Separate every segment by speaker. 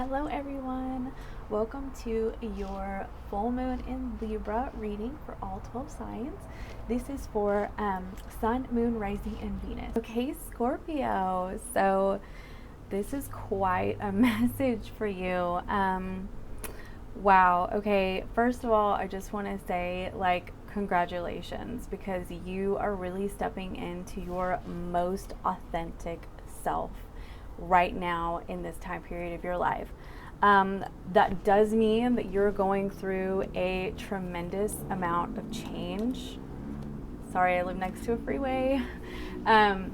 Speaker 1: Hello everyone, welcome to your full moon in Libra reading for all 12 signs. This is for Sun, Moon, Rising, and Venus. Okay, Scorpio, so this is quite a message for you. Wow, okay, first of all, I just want to say congratulations, because you are really stepping into your most authentic self right now in this time period of your life. That does mean that you're going through a tremendous amount of change. Sorry, I live next to a freeway. The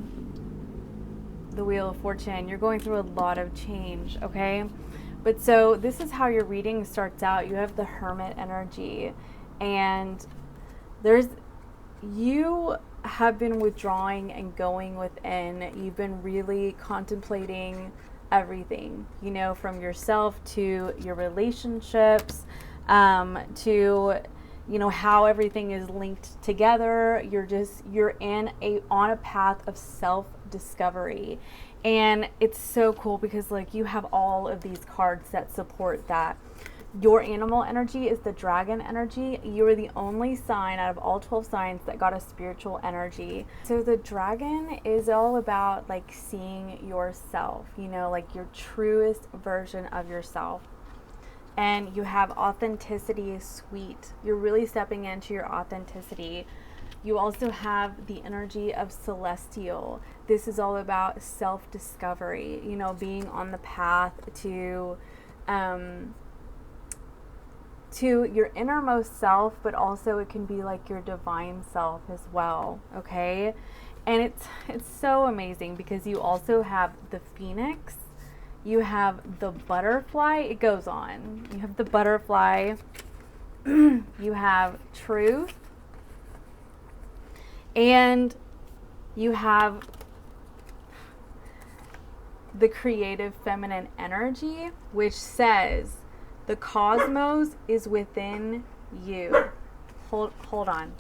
Speaker 1: Wheel of Fortune, you're going through a lot of change, okay? But so this is how your reading starts out. You have the Hermit energy, and you have been withdrawing and going within. You've been really contemplating everything, from yourself to your relationships, to how everything is linked together. You're on a path of self-discovery, and it's so cool because you have all of these cards that support that. Your animal energy is the dragon energy. You are the only sign out of all 12 signs that got a spiritual energy. So the dragon is all about seeing yourself, your truest version of yourself. And you have authenticity is sweet. You're really stepping into your authenticity. You also have the energy of celestial. This is all about self-discovery, being on the path to your innermost self, but also it can be your divine self as well, okay? And it's so amazing because you also have the phoenix, you have the butterfly, it goes on. You have the butterfly, you have truth, and you have the creative feminine energy, which says the cosmos is within you. Hold on.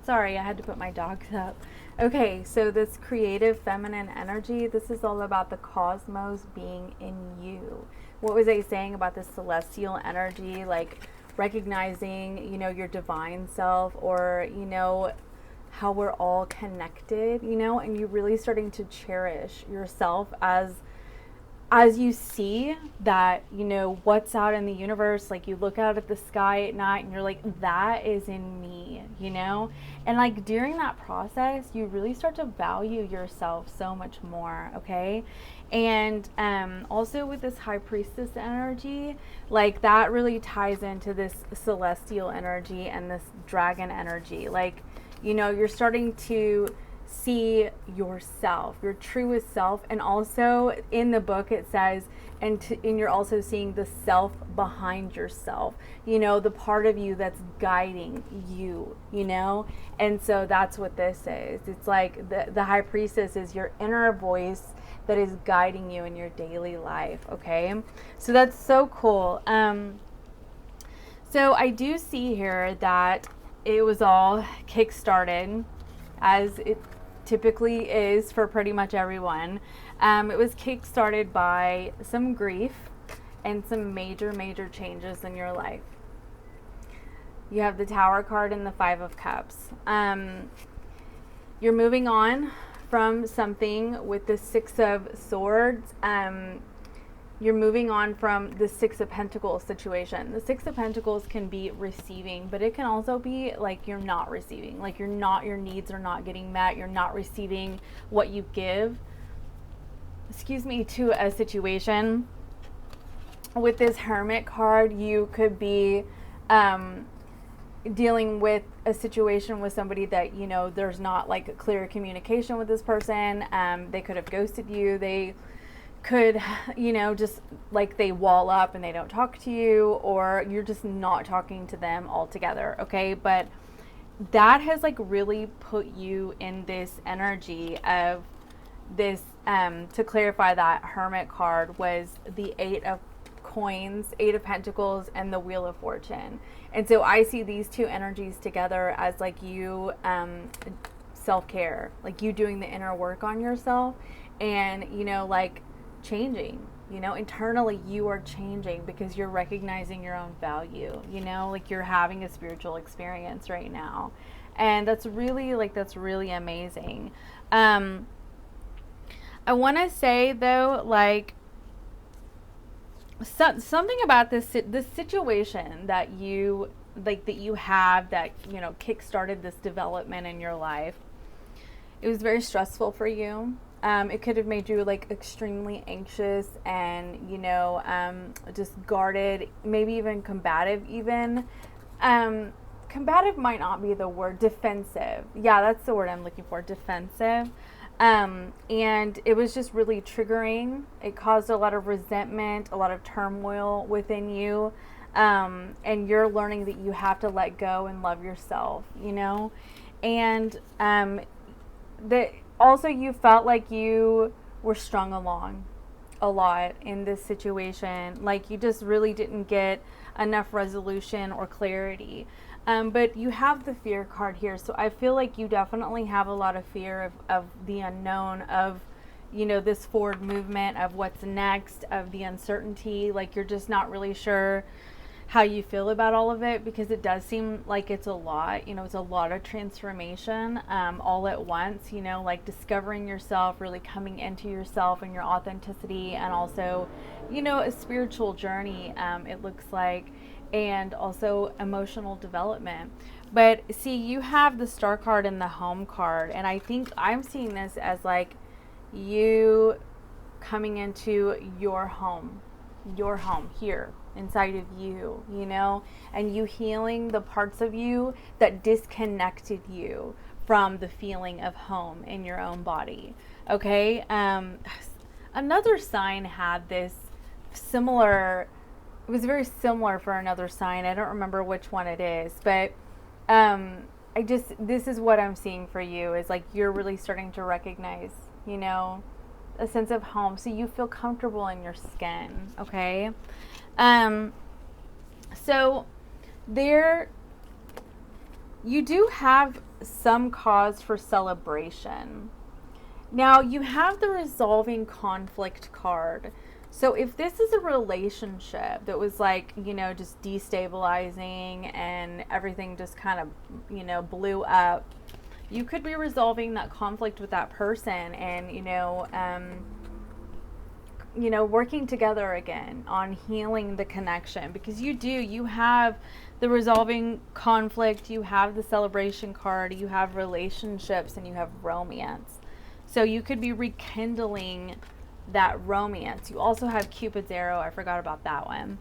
Speaker 1: Sorry, I had to put my dogs up. Okay, so this creative feminine energy, this is all about the cosmos being in you. What was I saying about the celestial energy? Recognizing, your divine self, or, how we're all connected, and you're really starting to cherish yourself as you see that, what's out in the universe. You look out at the sky at night and you're that is in me, and during that process, you really start to value yourself so much more, okay? And also with this high priestess energy, that really ties into this celestial energy and this dragon energy. You're starting to see yourself, your truest self. And also in the book it says, and you're also seeing the self behind yourself, the part of you that's guiding you, and so that's what this is. It's the high priestess is your inner voice that is guiding you in your daily life, okay? So that's so cool. So I do see here that it was all kick-started, as it typically is for pretty much everyone. It was kick-started by some grief and some major changes in your life. You have the Tower card and the Five of Cups. You're moving on from something with the Six of Swords. You're moving on from the Six of Pentacles situation. The Six of Pentacles can be receiving, but it can also be you're not receiving. Your needs are not getting met. You're not receiving what you give, to a situation. With this Hermit card, you could be dealing with a situation with somebody that, there's not clear communication with this person. They could have ghosted you. They could, just they wall up and they don't talk to you, or you're just not talking to them altogether, okay? But that has really put you in this energy of this. To clarify, that Hermit card was the Eight of Coins, Eight of Pentacles, and the Wheel of Fortune. And so I see these two energies together as you self-care, you doing the inner work on yourself, and changing, You know, internally you are changing because you're recognizing your own value, you know, like you're having a spiritual experience right now. And that's really amazing. I want to say though, like, something about this situation that you that you have, that, you know, kickstarted this development in your life. It was very stressful for you. It could have made you like extremely anxious and, you know, just guarded, maybe even combative even. Combative might not be the word. Defensive. Yeah, that's the word I'm looking for. Defensive. And it was just really triggering. It caused a lot of resentment, a lot of turmoil within you. And you're learning that you have to let go and love yourself, you know? And that also you felt like you were strung along a lot in this situation. Like you just really didn't get enough resolution or clarity. But you have the fear card here. So I feel like you definitely have a lot of fear of the unknown, of, you know, this forward movement, of what's next, of the uncertainty. Like you're just not really sure how you feel about all of it, because it does seem like it's a lot, you know, it's a lot of transformation, all at once, you know, like discovering yourself, really coming into yourself and your authenticity, and also, you know, a spiritual journey, it looks like, and also emotional development. But see, you have the Star card and the Home card, and I think I'm seeing this as like you coming into your home here inside of you, you know, and you healing the parts of you that disconnected you from the feeling of home in your own body. Okay. Another sign had this similar, it was very similar for another sign. I don't remember which one it is, but this is what I'm seeing for you, is like you're really starting to recognize, you know, a sense of home, so you feel comfortable in your skin. Okay. So there, you do have some cause for celebration. Now you have the resolving conflict card. So if this is a relationship that was like, you know, just destabilizing and everything just kind of, you know, blew up, you could be resolving that conflict with that person, and, you know, working together again on healing the connection, because you have the resolving conflict, you have the celebration card, you have relationships, and you have romance. So you could be rekindling that romance. You also have Cupid's arrow. I forgot about that one.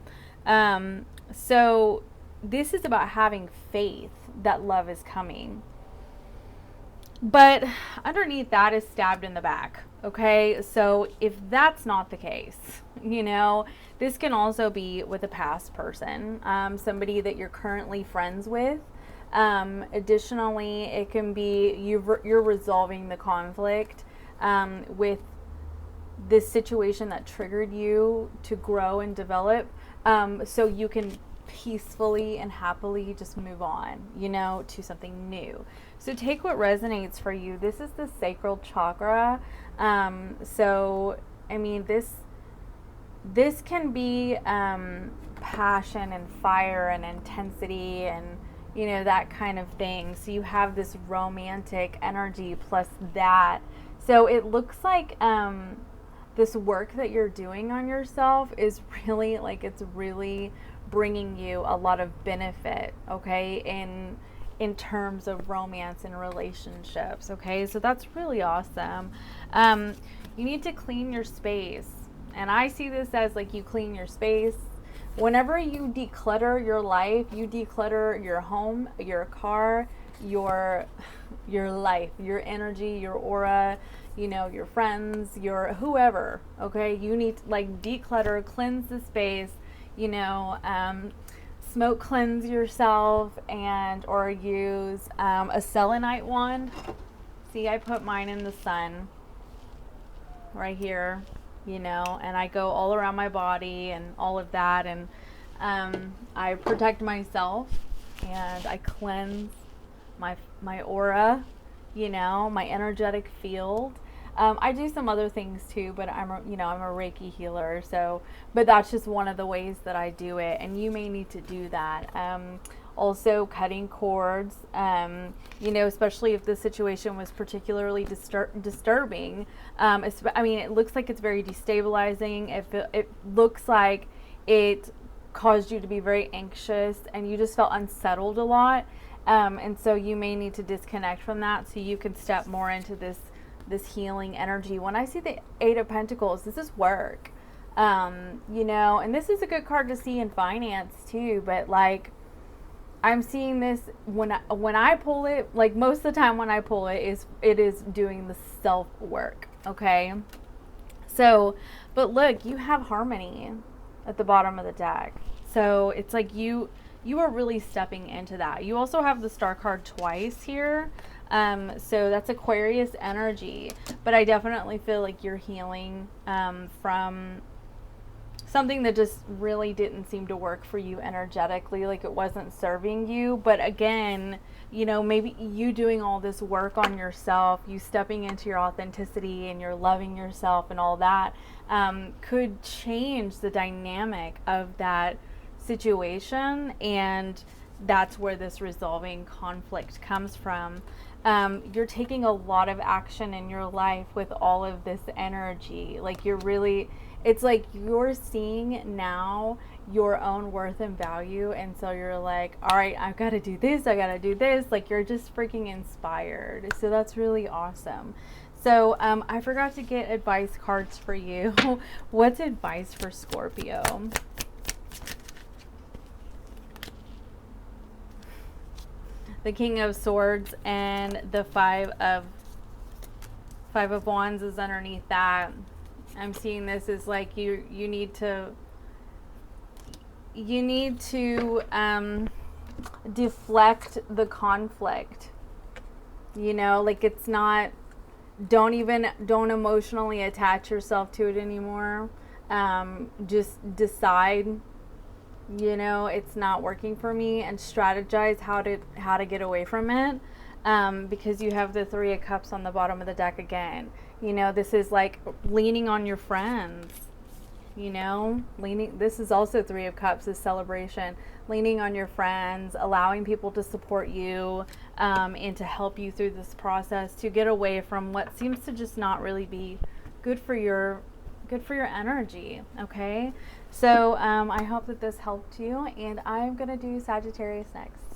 Speaker 1: So this is about having faith that love is coming. But underneath that is stabbed in the back. Okay, so if that's not the case, you know, this can also be with a past person, somebody that you're currently friends with. Additionally, it can be you're resolving the conflict with this situation that triggered you to grow and develop, so you can peacefully and happily just move on, you know, to something new. So take what resonates for you. This is the sacral chakra. So, I mean, this can be passion and fire and intensity and, you know, that kind of thing. So you have this romantic energy plus that. So it looks like this work that you're doing on yourself is really, like, it's really bringing you a lot of benefit, okay, in terms of romance and relationships. Okay, so that's really awesome. You need to clean your space, and I see this as like you clean your space whenever you declutter your life. You declutter your home, your car, your life, your energy, your aura, you know, your friends, your whoever. Okay, you need to like declutter, cleanse the space, you know, smoke cleanse yourself, and or use a selenite wand. See, I put mine in the sun right here, you know, and I go all around my body and all of that, and I protect myself and I cleanse my aura, you know, my energetic field. I do some other things too, but I'm a Reiki healer, so but that's just one of the ways that I do it, and you may need to do that. Also cutting cords, especially if the situation was particularly disturbing. I mean, it looks like it's very destabilizing. It looks like it caused you to be very anxious and you just felt unsettled a lot. And so you may need to disconnect from that so you can step more into this healing energy. When I see the Eight of Pentacles, this is work. And this is a good card to see in finance too, but like I'm seeing this when I pull it, like most of the time when I pull it is doing the self work, okay? So, but look, you have harmony at the bottom of the deck. So it's like you are really stepping into that. You also have the Star card twice here. So that's Aquarius energy. But I definitely feel like you're healing from something that just really didn't seem to work for you energetically, like it wasn't serving you. But again, maybe you doing all this work on yourself, you stepping into your authenticity and you're loving yourself and all that, could change the dynamic of that situation, and that's where this resolving conflict comes from. You're taking a lot of action in your life with all of this energy. Like it's like you're seeing now your own worth and value, and so you're like, all right, I've got to do this, I got to do this. Like you're just freaking inspired. So that's really awesome. So I forgot to get advice cards for you. What's advice for Scorpio? The King of Swords and the Five of Wands is underneath that. I'm seeing this as like you need to deflect the conflict. Like it's not, don't emotionally attach yourself to it anymore. Just decide, it's not working for me, and strategize how to get away from it. Because you have the Three of Cups on the bottom of the deck again. This is like leaning on your friends. This is also Three of Cups, is celebration. Leaning on your friends, allowing people to support you, and to help you through this process, to get away from what seems to just not really be good for your energy. Okay, so I hope that this helped you, and I'm gonna do Sagittarius next.